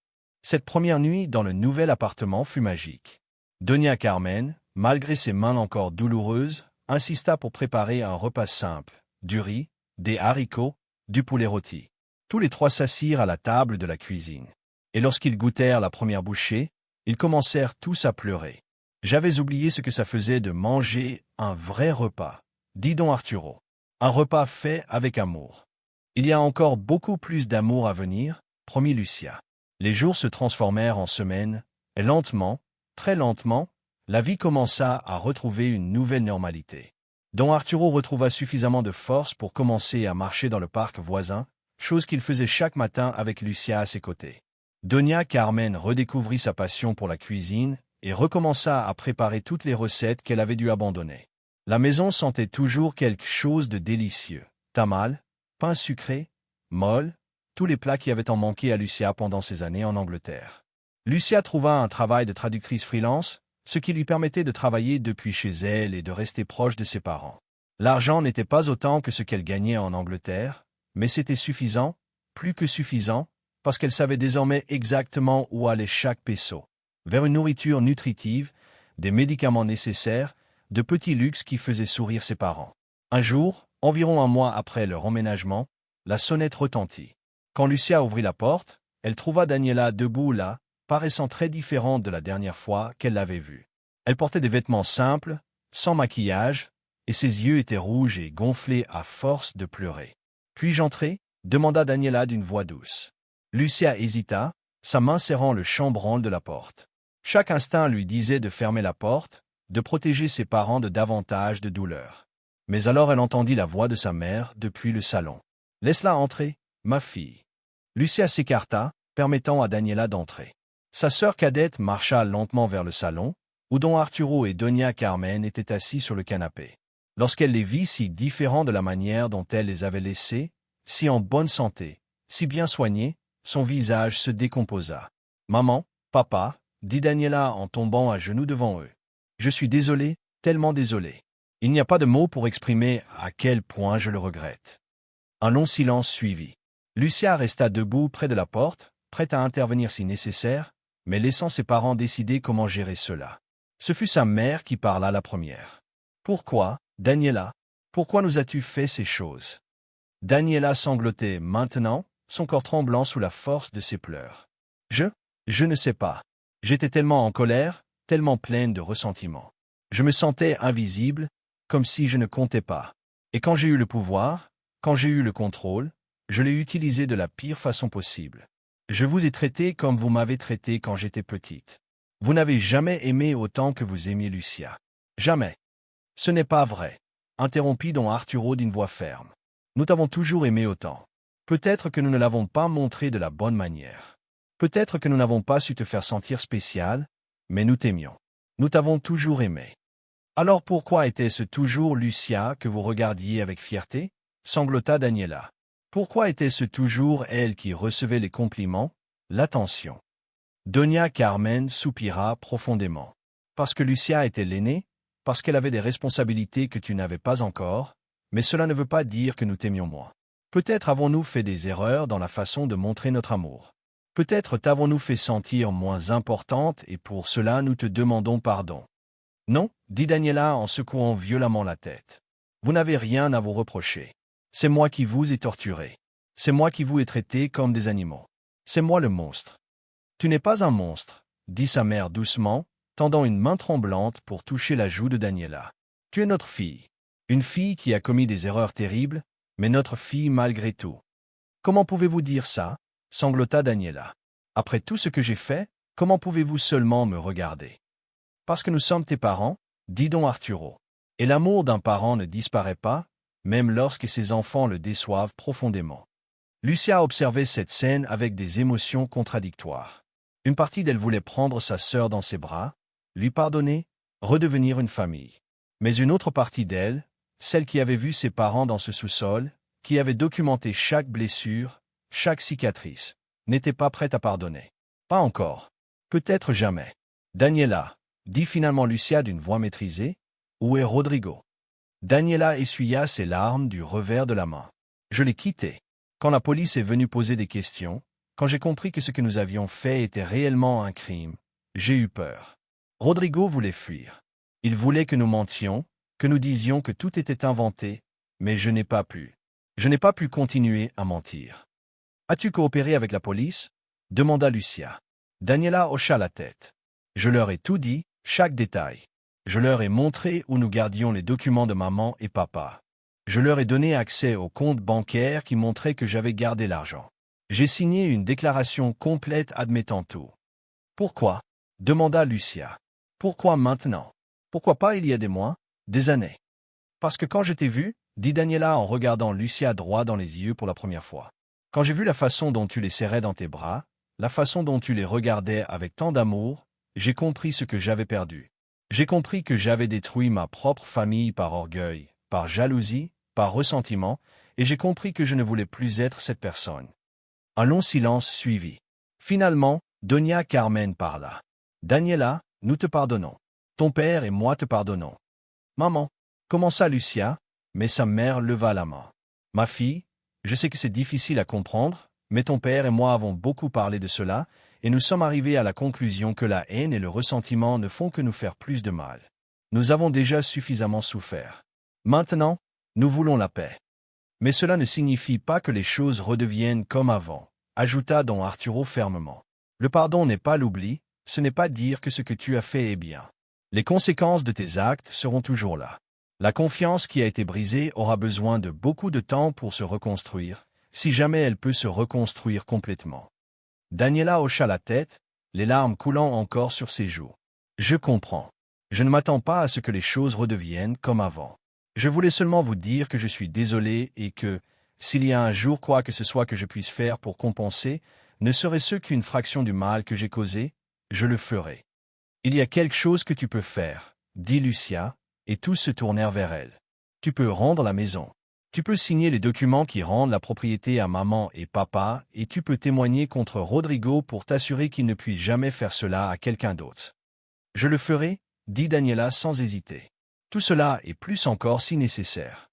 Cette première nuit dans le nouvel appartement fut magique. Doña Carmen, malgré ses mains encore douloureuses, insista pour préparer un repas simple, du riz, des haricots, du poulet rôti. Tous les 3 s'assirent à la table de la cuisine. Et lorsqu'ils goûtèrent la première bouchée, ils commencèrent tous à pleurer. « J'avais oublié ce que ça faisait de manger un vrai repas, » dit don Arturo. « Un repas fait avec amour. »« Il y a encore beaucoup plus d'amour à venir, » promit Lucia. Les jours se transformèrent en semaines, et lentement, très lentement, la vie commença à retrouver une nouvelle normalité. Don Arturo retrouva suffisamment de force pour commencer à marcher dans le parc voisin, chose qu'il faisait chaque matin avec Lucia à ses côtés. Doña Carmen redécouvrit sa passion pour la cuisine et recommença à préparer toutes les recettes qu'elle avait dû abandonner. La maison sentait toujours quelque chose de délicieux. Tamal, pain sucré, molle, tous les plats qui avaient en manqué à Lucia pendant ses années en Angleterre. Lucia trouva un travail de traductrice freelance, ce qui lui permettait de travailler depuis chez elle et de rester proche de ses parents. L'argent n'était pas autant que ce qu'elle gagnait en Angleterre, mais c'était suffisant, plus que suffisant, parce qu'elle savait désormais exactement où allait chaque peso. Vers une nourriture nutritive, des médicaments nécessaires, de petits luxes qui faisaient sourire ses parents. Un jour, environ un mois après leur emménagement, la sonnette retentit. Quand Lucia ouvrit la porte, elle trouva Daniela debout là, paraissant très différente de la dernière fois qu'elle l'avait vue. Elle portait des vêtements simples, sans maquillage, et ses yeux étaient rouges et gonflés à force de pleurer. « Puis-je entrer ?» demanda Daniela d'une voix douce. Lucia hésita, sa main serrant le chambranle de la porte. Chaque instinct lui disait de fermer la porte, de protéger ses parents de davantage de douleur. Mais alors elle entendit la voix de sa mère depuis le salon. « Laisse-la entrer, ma fille. » Lucia s'écarta, permettant à Daniela d'entrer. Sa sœur cadette marcha lentement vers le salon, où don Arturo et Doña Carmen étaient assis sur le canapé. Lorsqu'elle les vit si différents de la manière dont elle les avait laissés, si en bonne santé, si bien soignés, son visage se décomposa. « Maman, papa, » dit Daniela en tombant à genoux devant eux. « Je suis désolée, tellement désolée. Il n'y a pas de mots pour exprimer à quel point je le regrette. » Un long silence suivit. Lucia resta debout près de la porte, prête à intervenir si nécessaire, mais laissant ses parents décider comment gérer cela. Ce fut sa mère qui parla la première. « Pourquoi, Daniela, pourquoi nous as-tu fait ces choses ?» Daniela sanglotait maintenant, son corps tremblant sous la force de ses pleurs. « Je ne sais pas. J'étais tellement en colère, tellement pleine de ressentiment. Je me sentais invisible, comme si je ne comptais pas. Et quand j'ai eu le pouvoir, quand j'ai eu le contrôle, je l'ai utilisé de la pire façon possible. Je vous ai traité comme vous m'avez traité quand j'étais petite. Vous n'avez jamais aimé autant que vous aimiez Lucia. Jamais. Ce n'est pas vrai, interrompit don Arturo d'une voix ferme. Nous t'avons toujours aimé autant. Peut-être que nous ne l'avons pas montré de la bonne manière. Peut-être que nous n'avons pas su te faire sentir spécial, mais nous t'aimions. Nous t'avons toujours aimé. Alors pourquoi était-ce toujours Lucia que vous regardiez avec fierté ? Sanglota Daniela. Pourquoi était-ce toujours elle qui recevait les compliments, l'attention? Doña Carmen soupira profondément. Parce que Lucia était l'aînée, parce qu'elle avait des responsabilités que tu n'avais pas encore, mais cela ne veut pas dire que nous t'aimions moins. Peut-être avons-nous fait des erreurs dans la façon de montrer notre amour. Peut-être t'avons-nous fait sentir moins importante et pour cela nous te demandons pardon. Non, dit Daniela en secouant violemment la tête. Vous n'avez rien à vous reprocher. C'est moi qui vous ai torturé. C'est moi qui vous ai traité comme des animaux. C'est moi le monstre. Tu n'es pas un monstre, dit sa mère doucement, tendant une main tremblante pour toucher la joue de Daniela. Tu es notre fille. Une fille qui a commis des erreurs terribles, mais notre fille malgré tout. Comment pouvez-vous dire ça? Sanglota Daniela. Après tout ce que j'ai fait, comment pouvez-vous seulement me regarder? Parce que nous sommes tes parents, dit don Arturo. Et l'amour d'un parent ne disparaît pas, même lorsque ses enfants le déçoivent profondément. Lucia observait cette scène avec des émotions contradictoires. Une partie d'elle voulait prendre sa sœur dans ses bras, lui pardonner, redevenir une famille. Mais une autre partie d'elle, celle qui avait vu ses parents dans ce sous-sol, qui avait documenté chaque blessure, chaque cicatrice, n'était pas prête à pardonner. Pas encore. Peut-être jamais. Daniela, dit finalement Lucia d'une voix maîtrisée, où est Rodrigo? Daniela essuya ses larmes du revers de la main. Je l'ai quitté. Quand la police est venue poser des questions, quand j'ai compris que ce que nous avions fait était réellement un crime, j'ai eu peur. Rodrigo voulait fuir. Il voulait que nous mentions, que nous disions que tout était inventé, mais je n'ai pas pu. Je n'ai pas pu continuer à mentir. As-tu coopéré avec la police? Demanda Lucia. Daniela hocha la tête. Je leur ai tout dit, chaque détail. Je leur ai montré où nous gardions les documents de maman et papa. Je leur ai donné accès au compte bancaire qui montrait que j'avais gardé l'argent. J'ai signé une déclaration complète admettant tout. Pourquoi? Demanda Lucia. Pourquoi maintenant? Pourquoi pas il y a des mois, des années? Parce que quand je t'ai vu, dit Daniela en regardant Lucia droit dans les yeux pour la première fois. Quand j'ai vu la façon dont tu les serrais dans tes bras, la façon dont tu les regardais avec tant d'amour, j'ai compris ce que j'avais perdu. J'ai compris que j'avais détruit ma propre famille par orgueil, par jalousie, par ressentiment, et j'ai compris que je ne voulais plus être cette personne. Un long silence suivit. Finalement, Doña Carmen parla. Daniela, nous te pardonnons. Ton père et moi te pardonnons. Maman, commença Lucia, mais sa mère leva la main. Ma fille, je sais que c'est difficile à comprendre, mais ton père et moi avons beaucoup parlé de cela, et nous sommes arrivés à la conclusion que la haine et le ressentiment ne font que nous faire plus de mal. Nous avons déjà suffisamment souffert. Maintenant, nous voulons la paix. Mais cela ne signifie pas que les choses redeviennent comme avant, ajouta don Arturo fermement. Le pardon n'est pas l'oubli, ce n'est pas dire que ce que tu as fait est bien. Les conséquences de tes actes seront toujours là. La confiance qui a été brisée aura besoin de beaucoup de temps pour se reconstruire, si jamais elle peut se reconstruire complètement. Daniela hocha la tête, les larmes coulant encore sur ses joues. Je comprends. Je ne m'attends pas à ce que les choses redeviennent comme avant. Je voulais seulement vous dire que je suis désolé et que, s'il y a un jour quoi que ce soit que je puisse faire pour compenser, ne serait-ce qu'une fraction du mal que j'ai causé, je le ferai. Il y a quelque chose que tu peux faire, dit Lucia, et tous se tournèrent vers elle. Tu peux rendre la maison. Tu peux signer les documents qui rendent la propriété à maman et papa, et tu peux témoigner contre Rodrigo pour t'assurer qu'il ne puisse jamais faire cela à quelqu'un d'autre. Je le ferai, dit Daniela sans hésiter. Tout cela et plus encore si nécessaire.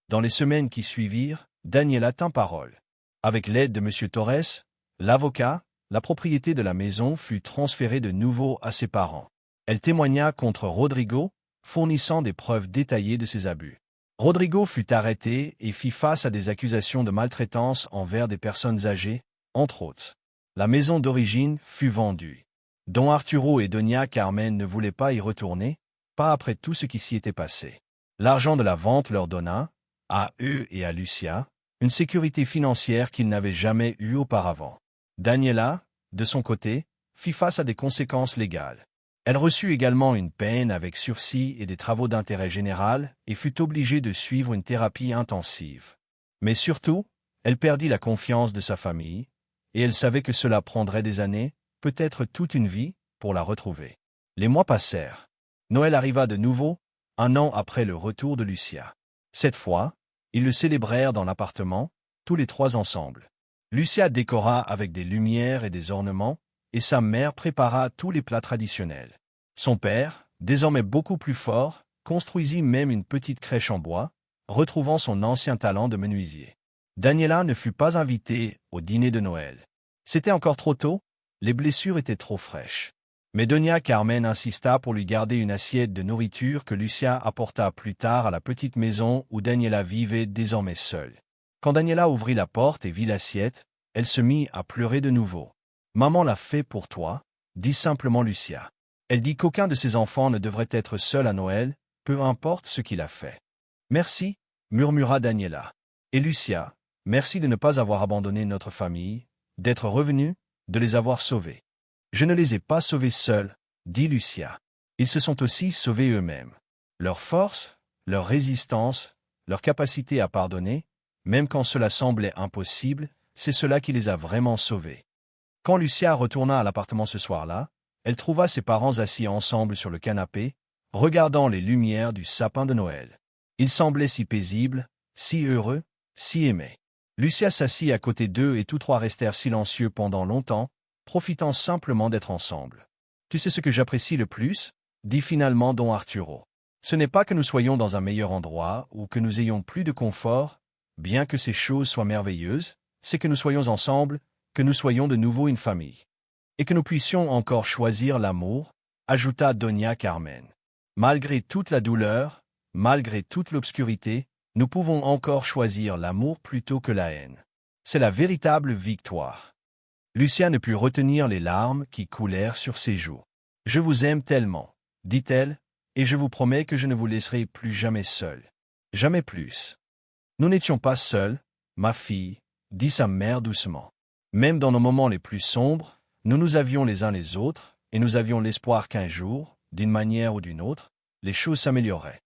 Dans les semaines qui suivirent, Daniela tint parole. Avec l'aide de M. Torres, l'avocat, la propriété de la maison fut transférée de nouveau à ses parents. Elle témoigna contre Rodrigo, fournissant des preuves détaillées de ses abus. Rodrigo fut arrêté et fit face à des accusations de maltraitance envers des personnes âgées, entre autres. La maison d'origine fut vendue. Don Arturo et Doña Carmen ne voulaient pas y retourner, pas après tout ce qui s'y était passé. L'argent de la vente leur donna, à eux et à Lucia, une sécurité financière qu'ils n'avaient jamais eue auparavant. Daniela, de son côté, fit face à des conséquences légales. Elle reçut également une peine avec sursis et des travaux d'intérêt général et fut obligée de suivre une thérapie intensive. Mais surtout, elle perdit la confiance de sa famille, et elle savait que cela prendrait des années, peut-être toute une vie, pour la retrouver. Les mois passèrent. Noël arriva de nouveau, un an après le retour de Lucia. Cette fois, ils le célébrèrent dans l'appartement, tous les trois ensemble. Lucia décora avec des lumières et des ornements, et sa mère prépara tous les plats traditionnels. Son père, désormais beaucoup plus fort, construisit même une petite crèche en bois, retrouvant son ancien talent de menuisier. Daniela ne fut pas invitée au dîner de Noël. C'était encore trop tôt, les blessures étaient trop fraîches. Mais Doña Carmen insista pour lui garder une assiette de nourriture que Lucia apporta plus tard à la petite maison où Daniela vivait désormais seule. Quand Daniela ouvrit la porte et vit l'assiette, elle se mit à pleurer de nouveau. « Maman l'a fait pour toi », dit simplement Lucia. Elle dit qu'aucun de ses enfants ne devrait être seul à Noël, peu importe ce qu'il a fait. « Merci », murmura Daniela. « Et Lucia, merci de ne pas avoir abandonné notre famille, d'être revenue, de les avoir sauvés. »« Je ne les ai pas sauvés seuls, » dit Lucia. « Ils se sont aussi sauvés eux-mêmes. Leur force, leur résistance, leur capacité à pardonner, même quand cela semblait impossible, c'est cela qui les a vraiment sauvés. » Quand Lucia retourna à l'appartement ce soir-là, elle trouva ses parents assis ensemble sur le canapé, regardant les lumières du sapin de Noël. Ils semblaient si paisibles, si heureux, si aimés. Lucia s'assit à côté d'eux et tous trois restèrent silencieux pendant longtemps, profitant simplement d'être ensemble. « Tu sais ce que j'apprécie le plus ?» dit finalement Don Arturo. « Ce n'est pas que nous soyons dans un meilleur endroit ou que nous ayons plus de confort, bien que ces choses soient merveilleuses, c'est que nous soyons ensemble, que nous soyons de nouveau une famille. Et que nous puissions encore choisir l'amour, » ajouta Doña Carmen. « Malgré toute la douleur, malgré toute l'obscurité, nous pouvons encore choisir l'amour plutôt que la haine. C'est la véritable victoire. » Lucia ne put retenir les larmes qui coulèrent sur ses joues. « Je vous aime tellement, » dit-elle, « et je vous promets que je ne vous laisserai plus jamais seule. Jamais plus. » « Nous n'étions pas seuls, ma fille, » dit sa mère doucement. « Même dans nos moments les plus sombres, nous nous avions les uns les autres, et nous avions l'espoir qu'un jour, d'une manière ou d'une autre, les choses s'amélioreraient.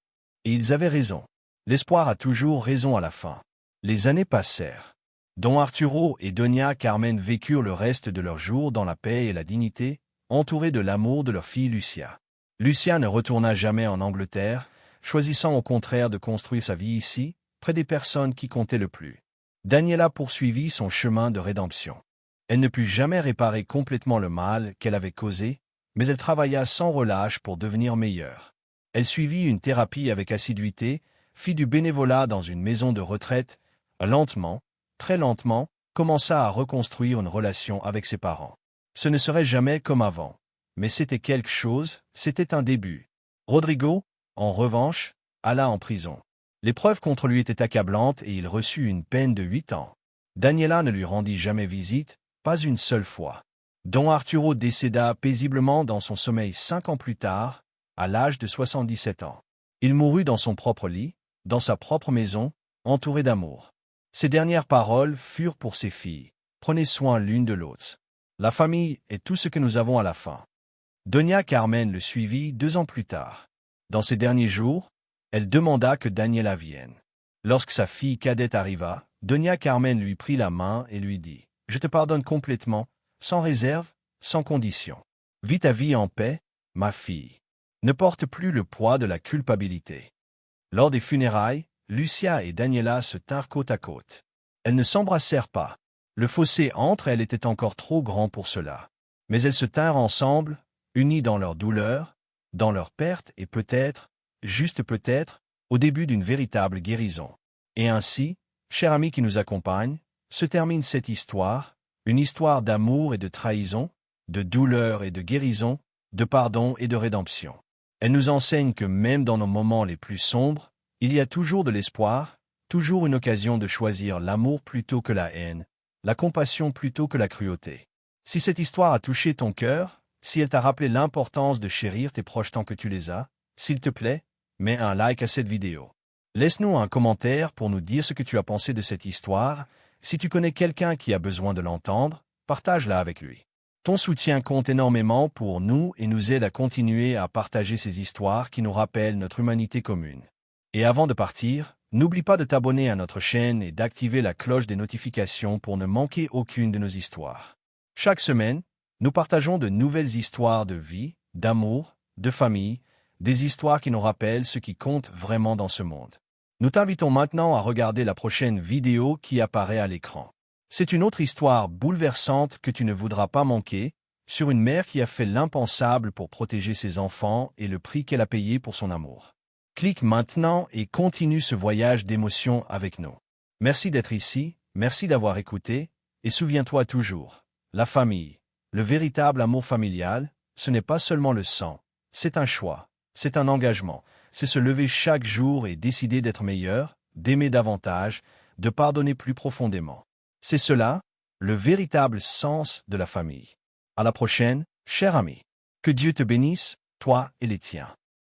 Et ils avaient raison. L'espoir a toujours raison à la fin. » Les années passèrent. Don Arturo et Doña Carmen vécurent le reste de leurs jours dans la paix et la dignité, entourés de l'amour de leur fille Lucia. Lucia ne retourna jamais en Angleterre, choisissant au contraire de construire sa vie ici, près des personnes qui comptaient le plus. Daniela poursuivit son chemin de rédemption. Elle ne put jamais réparer complètement le mal qu'elle avait causé, mais elle travailla sans relâche pour devenir meilleure. Elle suivit une thérapie avec assiduité, fit du bénévolat dans une maison de retraite, lentement, très lentement, commença à reconstruire une relation avec ses parents. Ce ne serait jamais comme avant, mais c'était quelque chose, c'était un début. Rodrigo, en revanche, alla en prison. L'épreuve contre lui était accablante et il reçut une peine de 8 ans. Daniela ne lui rendit jamais visite, pas une seule fois. Don Arturo décéda paisiblement dans son sommeil 5 ans plus tard, à l'âge de 77 ans. Il mourut dans son propre lit, dans sa propre maison, entouré d'amour. Ses dernières paroles furent pour ses filles. Prenez soin l'une de l'autre. La famille est tout ce que nous avons à la fin. Doña Carmen le suivit 2 ans plus tard. Dans ses derniers jours, elle demanda que Daniela vienne. Lorsque sa fille cadette arriva, Doña Carmen lui prit la main et lui dit « Je te pardonne complètement, sans réserve, sans condition. Vis ta vie en paix, ma fille. Ne porte plus le poids de la culpabilité. » Lors des funérailles, Lucia et Daniela se tinrent côte à côte. Elles ne s'embrassèrent pas. Le fossé entre elles était encore trop grand pour cela. Mais elles se tinrent ensemble, unies dans leur douleur, dans leur perte et peut-être, juste peut-être, au début d'une véritable guérison. Et ainsi, chers amis qui nous accompagnent, se termine cette histoire, une histoire d'amour et de trahison, de douleur et de guérison, de pardon et de rédemption. Elle nous enseigne que même dans nos moments les plus sombres, il y a toujours de l'espoir, toujours une occasion de choisir l'amour plutôt que la haine, la compassion plutôt que la cruauté. Si cette histoire a touché ton cœur, si elle t'a rappelé l'importance de chérir tes proches tant que tu les as, s'il te plaît, mets un like à cette vidéo. Laisse-nous un commentaire pour nous dire ce que tu as pensé de cette histoire. Si tu connais quelqu'un qui a besoin de l'entendre, partage-la avec lui. Ton soutien compte énormément pour nous et nous aide à continuer à partager ces histoires qui nous rappellent notre humanité commune. Et avant de partir, n'oublie pas de t'abonner à notre chaîne et d'activer la cloche des notifications pour ne manquer aucune de nos histoires. Chaque semaine, nous partageons de nouvelles histoires de vie, d'amour, de famille, des histoires qui nous rappellent ce qui compte vraiment dans ce monde. Nous t'invitons maintenant à regarder la prochaine vidéo qui apparaît à l'écran. C'est une autre histoire bouleversante que tu ne voudras pas manquer, sur une mère qui a fait l'impensable pour protéger ses enfants et le prix qu'elle a payé pour son amour. Clique maintenant et continue ce voyage d'émotion avec nous. Merci d'être ici, merci d'avoir écouté, et souviens-toi toujours, la famille, le véritable amour familial, ce n'est pas seulement le sang, c'est un choix, c'est un engagement, c'est se lever chaque jour et décider d'être meilleur, d'aimer davantage, de pardonner plus profondément. C'est cela, le véritable sens de la famille. À la prochaine, cher ami. Que Dieu te bénisse, toi et les tiens.